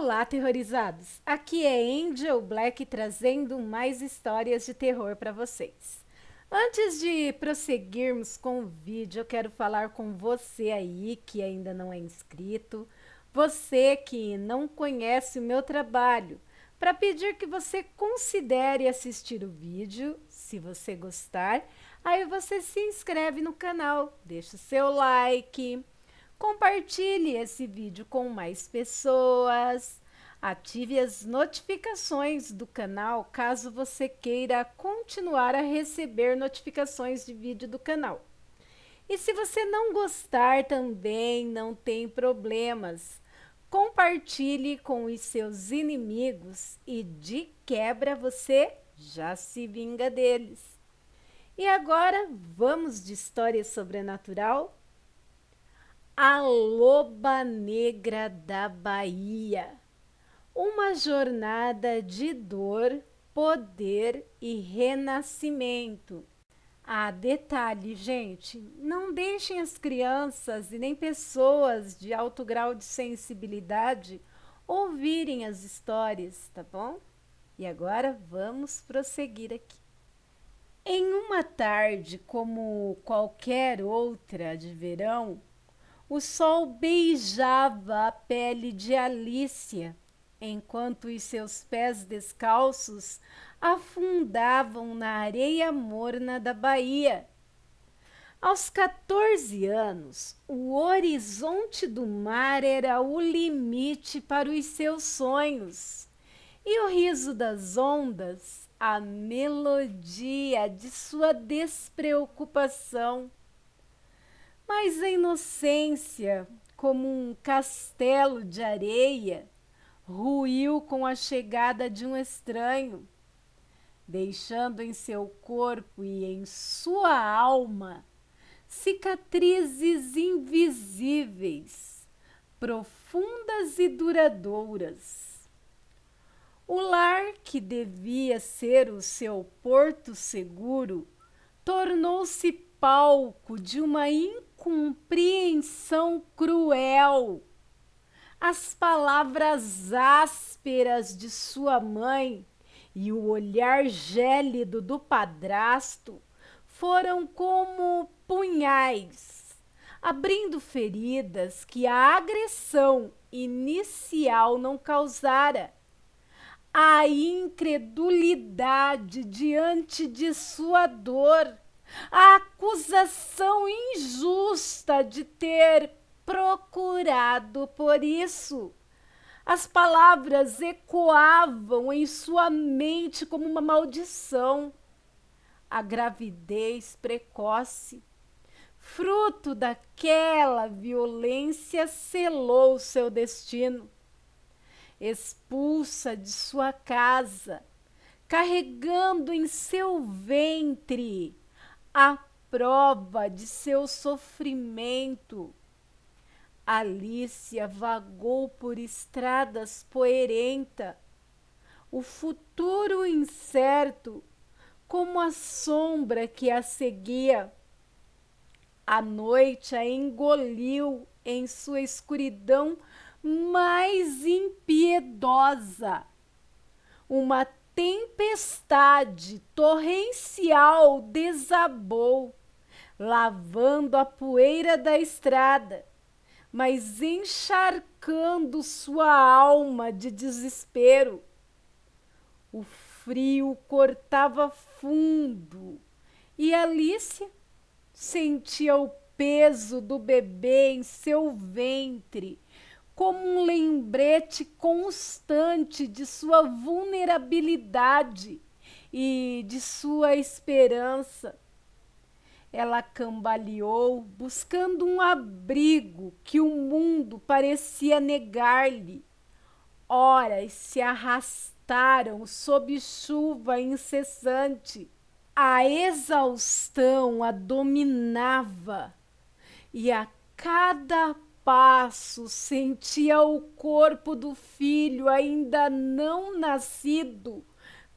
Olá, terrorizados! Aqui é Angel Black trazendo mais histórias de terror para vocês. Antes de prosseguirmos com o vídeo, eu quero falar com você aí que ainda não é inscrito, você que não conhece o meu trabalho, para pedir que você considere assistir o vídeo, se você gostar, aí você se inscreve no canal, deixa o seu like. Compartilhe esse vídeo com mais pessoas. Ative as notificações do canal caso você queira continuar a receber notificações de vídeo do canal. E se você não gostar também, não tem problemas. Compartilhe com os seus inimigos e de quebra você já se vinga deles. E agora vamos de história sobrenatural? A Loba Negra da Bahia. Uma jornada de dor, poder e renascimento. Ah, detalhe, gente, não deixem as crianças e nem pessoas de alto grau de sensibilidade ouvirem as histórias, tá bom? E agora vamos prosseguir aqui. Em uma tarde como qualquer outra de verão, o sol beijava a pele de Alicia, enquanto os seus pés descalços afundavam na areia morna da Bahia. Aos 14 anos, o horizonte do mar era o limite para os seus sonhos, e o riso das ondas, a melodia de sua despreocupação. Mas a inocência, como um castelo de areia, ruiu com a chegada de um estranho, deixando em seu corpo e em sua alma cicatrizes invisíveis, profundas e duradouras. O lar que devia ser o seu porto seguro tornou-se palco de uma incompreensão cruel. As palavras ásperas de sua mãe e o olhar gélido do padrasto foram como punhais, abrindo feridas que a agressão inicial não causara. A incredulidade diante de sua dor, a acusação injusta de ter procurado por isso. As palavras ecoavam em sua mente como uma maldição. A gravidez precoce, fruto daquela violência, selou seu destino. Expulsa de sua casa, carregando em seu ventre a prova de seu sofrimento, Alicia vagou por estradas poeirentas, o futuro incerto, como a sombra que a seguia. A noite a engoliu em sua escuridão mais impiedosa. Uma tempestade torrencial desabou, lavando a poeira da estrada, mas encharcando sua alma de desespero. O frio cortava fundo e Alicia sentia o peso do bebê em seu ventre, como um lembrete constante de sua vulnerabilidade e de sua esperança. Ela cambaleou, buscando um abrigo que o mundo parecia negar-lhe. Horas se arrastaram sob chuva incessante. A exaustão a dominava e a cada passo sentia o corpo do filho ainda não nascido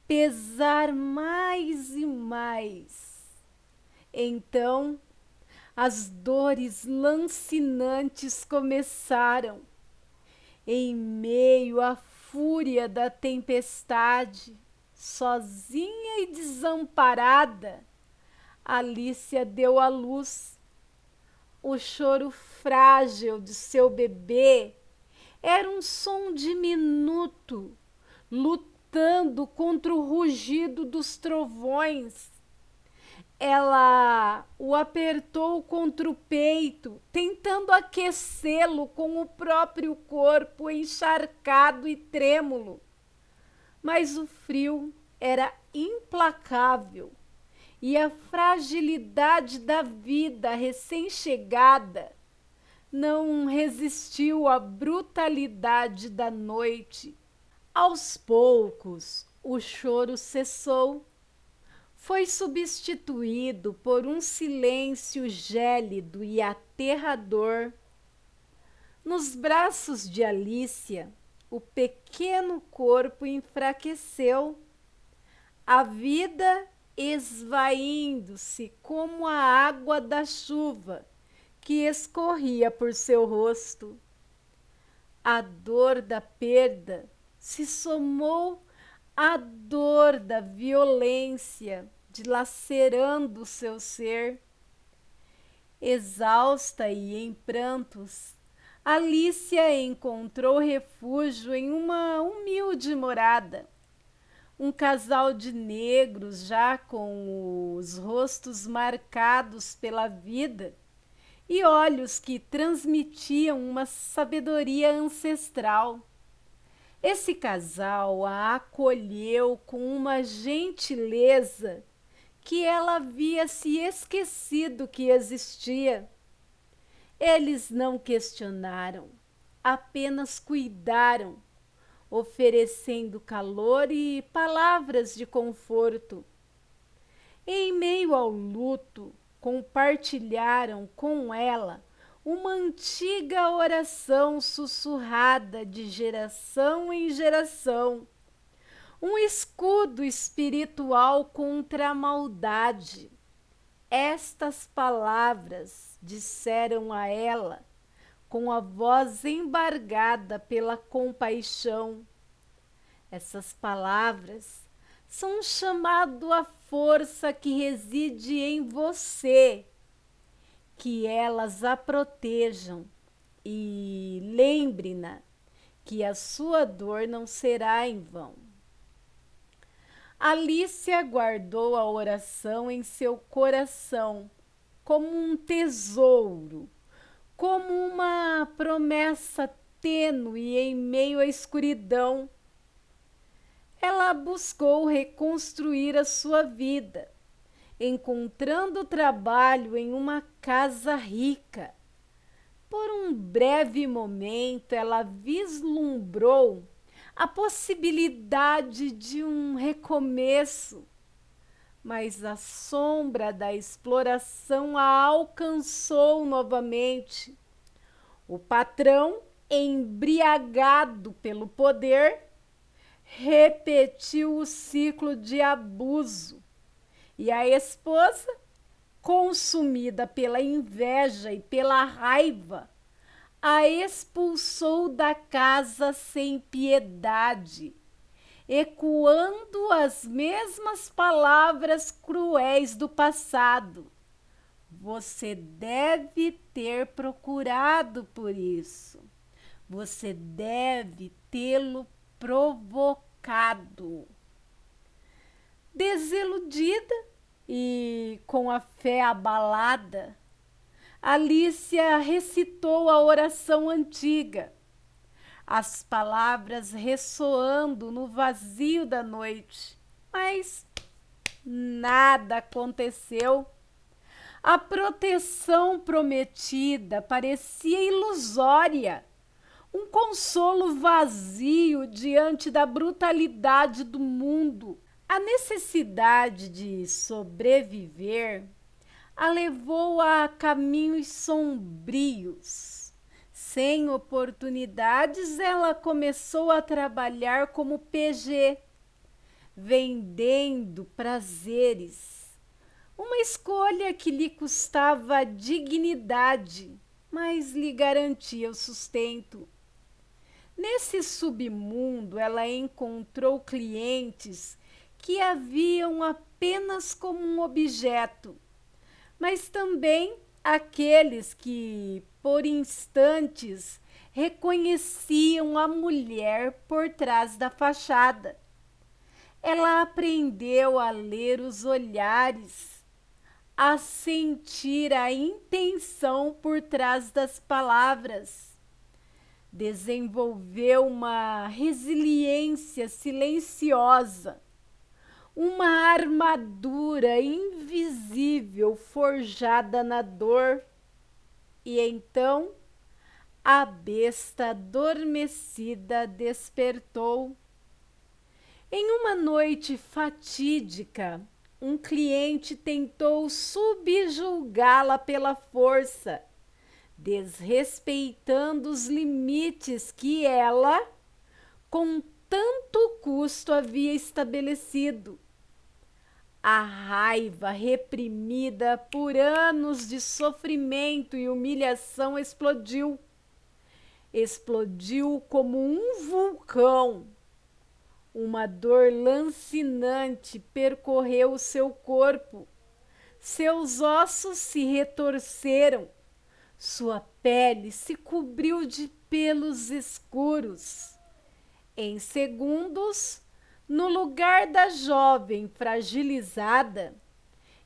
pesar mais e mais. Então, as dores lancinantes começaram Em meio à fúria da tempestade, sozinha e desamparada, Alicia deu à luz. O choro frágil de seu bebê era um som diminuto, lutando contra o rugido dos trovões. Ela o apertou contra o peito, tentando aquecê-lo com o próprio corpo encharcado e trêmulo. Mas o frio era implacável e a fragilidade da vida recém-chegada não resistiu à brutalidade da noite. Aos poucos, o choro cessou. Foi substituído por um silêncio gélido e aterrador. Nos braços de Alicia, o pequeno corpo enfraqueceu, a vida esvaindo-se como a água da chuva que escorria por seu rosto. A dor da perda se somou à dor da violência, dilacerando seu ser. Exausta e em prantos, Alicia encontrou refúgio em uma humilde morada. Um casal de negros, já com os rostos marcados pela vida e olhos que transmitiam uma sabedoria ancestral. Esse casal a acolheu com uma gentileza que ela havia se esquecido que existia. Eles não questionaram, apenas cuidaram, oferecendo calor e palavras de conforto. Em meio ao luto, compartilharam com ela uma antiga oração sussurrada de geração em geração, um escudo espiritual contra a maldade. Estas palavras disseram a ela, com a voz embargada pela compaixão. Essas palavras são um chamado à força que reside em você, que elas a protejam e lembre-na que a sua dor não será em vão. Alicia guardou a oração em seu coração como um tesouro, como uma promessa tênue em meio à escuridão. Ela buscou reconstruir a sua vida, encontrando trabalho em uma casa rica. Por um breve momento, ela vislumbrou a possibilidade de um recomeço, mas a sombra da exploração a alcançou novamente. O patrão, embriagado pelo poder, repetiu o ciclo de abuso, e a esposa, consumida pela inveja e pela raiva, a expulsou da casa sem piedade, ecoando as mesmas palavras cruéis do passado. Você deve ter procurado por isso. Você deve tê-lo provocado. Desiludida e com a fé abalada, Alicia recitou a oração antiga, as palavras ressoando no vazio da noite, mas nada aconteceu. A proteção prometida parecia ilusória, um consolo vazio diante da brutalidade do mundo. A necessidade de sobreviver a levou a caminhos sombrios. Sem oportunidades, ela começou a trabalhar como PG, vendendo prazeres. Uma escolha que lhe custava a dignidade, mas lhe garantia o sustento. Nesse submundo, ela encontrou clientes que a viam apenas como um objeto, mas também aqueles que, por instantes, reconheciam a mulher por trás da fachada. Ela aprendeu a ler os olhares, a sentir a intenção por trás das palavras. Desenvolveu uma resiliência silenciosa, uma armadura invisível forjada na dor. E então a besta adormecida despertou. Em uma noite fatídica, um cliente tentou subjugá-la pela força, desrespeitando os limites que ela, com tanto custo, havia estabelecido. A raiva reprimida por anos de sofrimento e humilhação explodiu. Explodiu como um vulcão. Uma dor lancinante percorreu o seu corpo. Seus ossos se retorceram. Sua pele se cobriu de pelos escuros. Em segundos, no lugar da jovem fragilizada,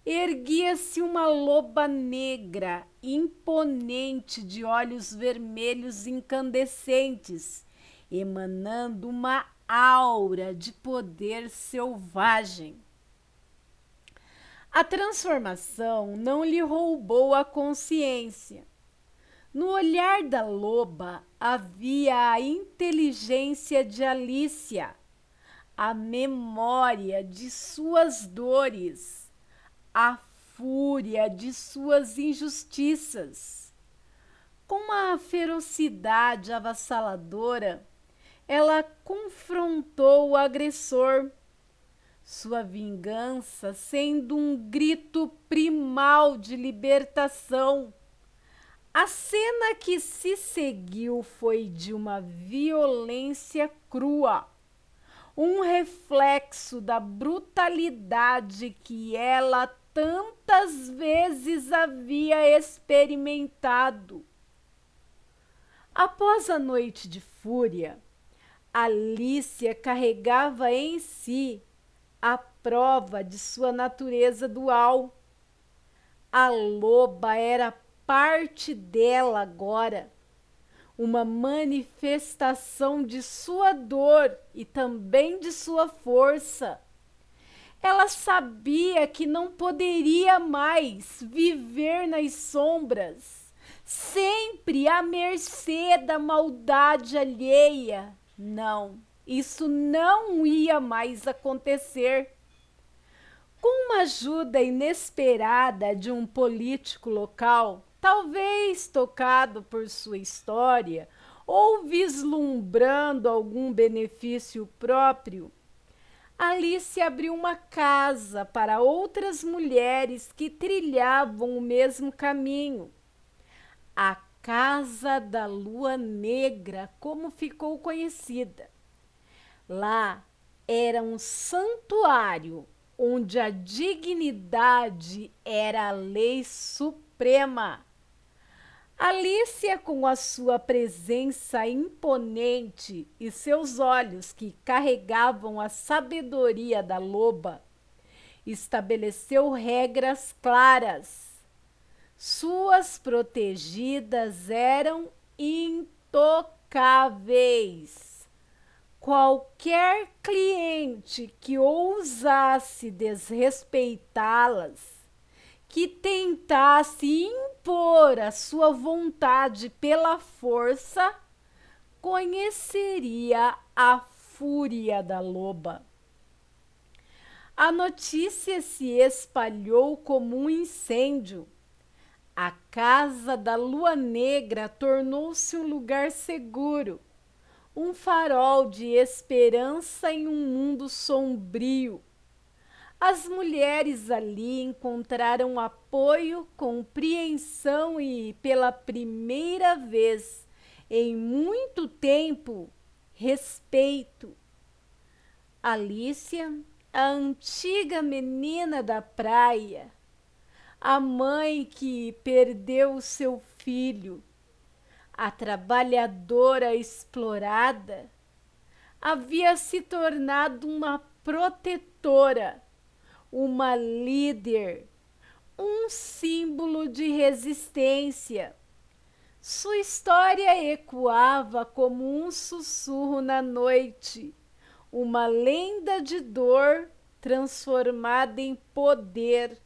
erguia-se uma loba negra, imponente, de olhos vermelhos incandescentes, emanando uma aura de poder selvagem. A transformação não lhe roubou a consciência. No olhar da loba havia a inteligência de Alicia, a memória de suas dores, a fúria de suas injustiças. Com uma ferocidade avassaladora, ela confrontou o agressor, sua vingança sendo um grito primal de libertação. A cena que se seguiu foi de uma violência crua, um reflexo da brutalidade que ela tantas vezes havia experimentado. Após a noite de fúria, Alicia carregava em si a prova de sua natureza dual. A loba era parte dela agora, uma manifestação de sua dor e também de sua força. Ela sabia que não poderia mais viver nas sombras, sempre à mercê da maldade alheia. Não, isso não ia mais acontecer. Com uma ajuda inesperada de um político local, talvez tocado por sua história ou vislumbrando algum benefício próprio, Alice abriu uma casa para outras mulheres que trilhavam o mesmo caminho. A Casa da Lua Negra, como ficou conhecida. Lá era um santuário onde a dignidade era a lei suprema. Alicia, com a sua presença imponente e seus olhos que carregavam a sabedoria da loba, estabeleceu regras claras. Suas protegidas eram intocáveis. Qualquer cliente que ousasse desrespeitá-las, que tentasse impor a sua vontade pela força, conheceria a fúria da loba. A notícia se espalhou como um incêndio. A Casa da Lua Negra tornou-se um lugar seguro, um farol de esperança em um mundo sombrio. As mulheres ali encontraram apoio, compreensão e, pela primeira vez em muito tempo, respeito. Alicia, a antiga menina da praia, a mãe que perdeu o seu filho, a trabalhadora explorada, havia se tornado uma protetora, uma líder, um símbolo de resistência. Sua história ecoava como um sussurro na noite, uma lenda de dor transformada em poder.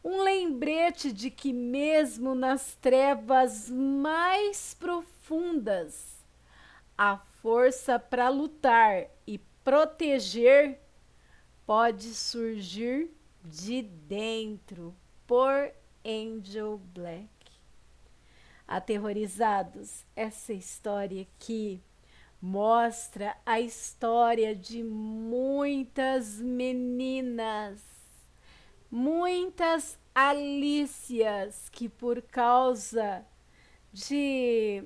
Um lembrete de que mesmo nas trevas mais profundas, a força para lutar e proteger pode surgir de dentro, por Angel Black. Aterrorizados, essa história aqui mostra a história de muitas meninas, muitas Alícias que por causa de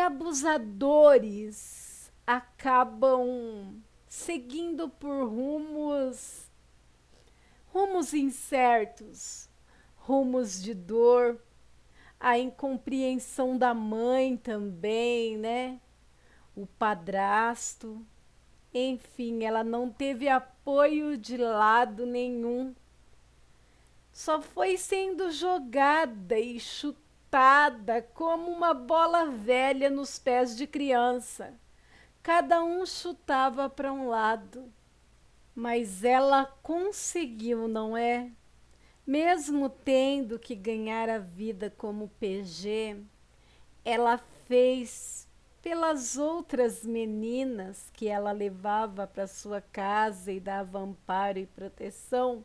abusadores acabam seguindo por rumos incertos, rumos de dor, a incompreensão da mãe também, né? O padrasto, enfim, ela não teve apoio de lado nenhum. Só foi sendo jogada e chutada como uma bola velha nos pés de criança. Cada um chutava para um lado. Mas ela conseguiu, não é? Mesmo tendo que ganhar a vida como PG, ela fez pelas outras meninas que ela levava para sua casa e dava amparo e proteção,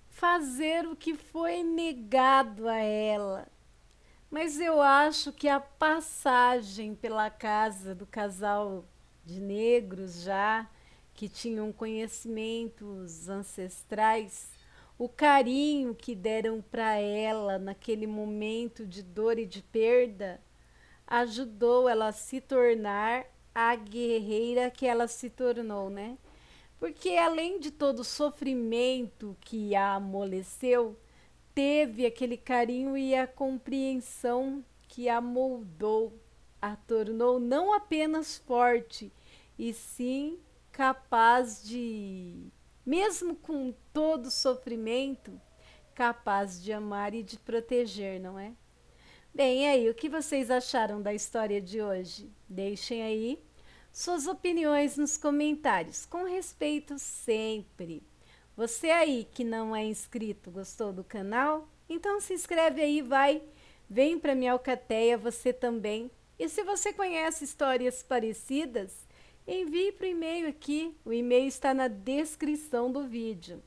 fazer o que foi negado a ela. Mas eu acho que a passagem pela casa do casal de negros já, que tinham conhecimentos ancestrais, o carinho que deram para ela naquele momento de dor e de perda, ajudou ela a se tornar a guerreira que ela se tornou, né? Porque além de todo o sofrimento que a amoleceu, teve aquele carinho e a compreensão que a moldou, a tornou não apenas forte, e sim capaz de, mesmo com todo o sofrimento, capaz de amar e de proteger, não é? Bem, e aí, o que vocês acharam da história de hoje? Deixem aí suas opiniões nos comentários, com respeito sempre. Você aí que não é inscrito, gostou do canal? Então se inscreve aí, vem para minha alcateia você também. E se você conhece histórias parecidas, envie para o e-mail aqui, o e-mail está na descrição do vídeo.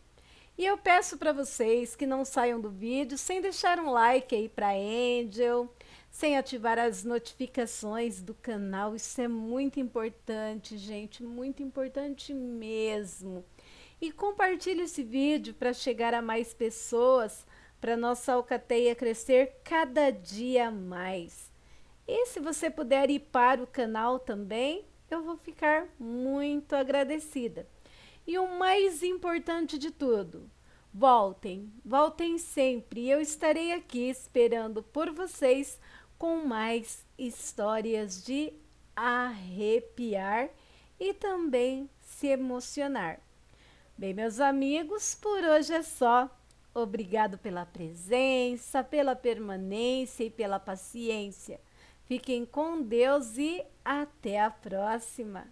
E eu peço para vocês que não saiam do vídeo sem deixar um like aí para Angel, sem ativar as notificações do canal. Isso é muito importante, gente, muito importante mesmo. E compartilhe esse vídeo para chegar a mais pessoas, para nossa alcateia crescer cada dia mais. E se você puder ir para o canal também, eu vou ficar muito agradecida. E o mais importante de tudo, voltem sempre. Eu estarei aqui esperando por vocês com mais histórias de arrepiar e também se emocionar. Bem, meus amigos, por hoje é só. Obrigado pela presença, pela permanência e pela paciência. Fiquem com Deus e até a próxima.